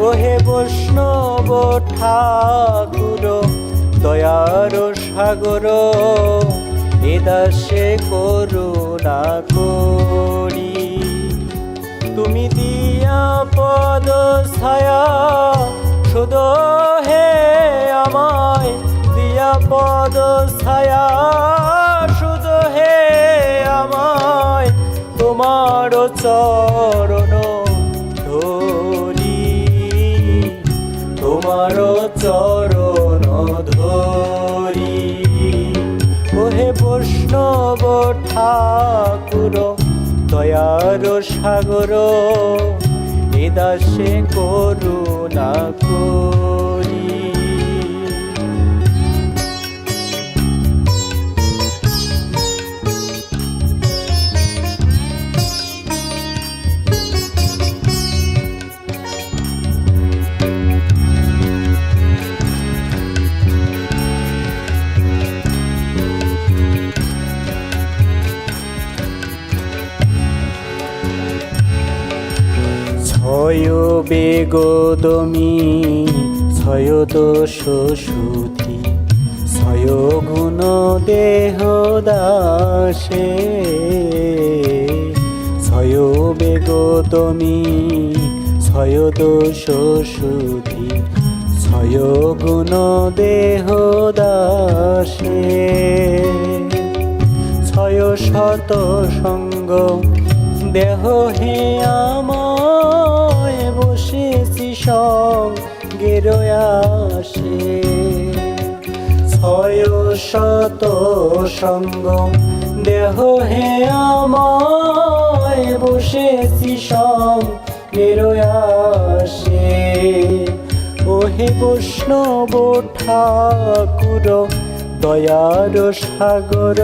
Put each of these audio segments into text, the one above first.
ওহে বৈষ্ণব ঠাকুর দয়ার সাগর, এ দাসে করুণা করি। তুমি দিয়া পদ ছায়া শুধু হে আমায়, দিয়া পদ ছায়া শুধু হে আমায়, তোমার চরণ ধরি, তোমার চরণ ধরি। ওহে বৈষ্ণব ঠাকুর দয়ার সাগর, এ দাসে করুণা করি। ছয় বেগদমি ছয় দোষ শুধি, ছয় গুণ দেহ দাসে। ছয় বেগদমি ছয় দোষ শুধি, ছয় গুণ দেহ দাসে। ছয় শত সঙ্গ দেহ হে আমায়, বসেছি সঙ্গের আসে। ছয় শত সঙ্গ দেহ হে আমায়, বসেছি সঙ্গের আসে। ওহে বৈষ্ণব ঠাকুর দয়ার সাগর,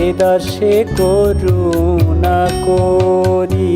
এ দাসে করুণা করি।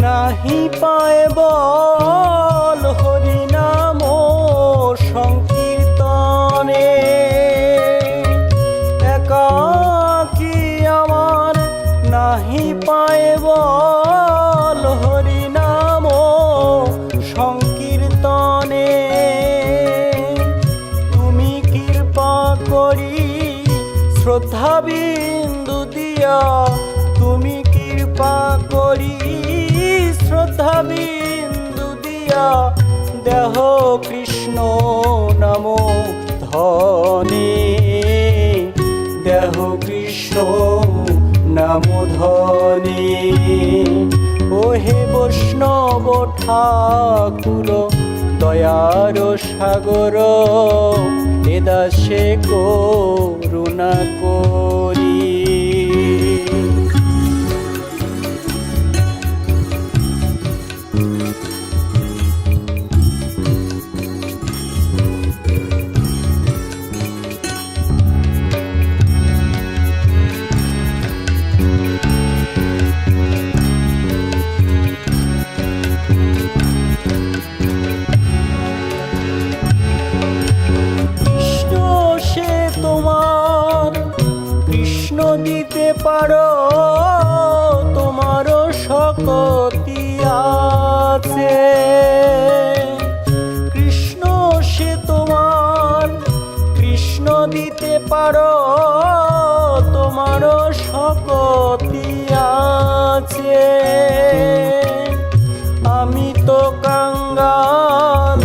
নাহি পায় বল হরিনাম সংকীর্তনে, একাকী আমার নাহি পায় বল হরিনাম সংকীর্তনে। তুমি কৃপা করি শ্রদ্ধা বিন্দু দিয়া, তুমি কৃপা করি শ্রদ্ধা বিন্দু দিয়া, দেহ কৃষ্ণ নাম ধনে, দেহ কৃষ্ণ নাম ধনে। ওহে বৈষ্ণব ঠাকুর দয়ার সাগর, এ দাসে করুণা করি। দিতে পারো তোমারও শক্তি আছে, কৃষ্ণ সে তোমার, কৃষ্ণ দিতে পারো তোমারও শক্তি আছে। আমি তো কাঙ্গাল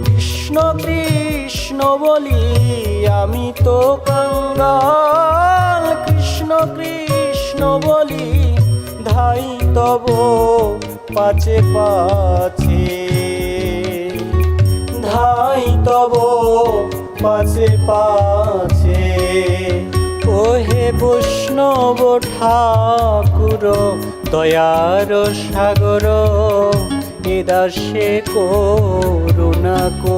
কৃষ্ণ কৃষ্ণ বলি, আমি তো কাঙ্গাল কৃষ্ণ কৃষ্ণ বলি, ধাই তব পাছে পাছে, ধাই তব পাছে পাছে। ওহে বৈষ্ণব ঠাকুর দয়ার সাগর, এ দাসে করুণা থাকো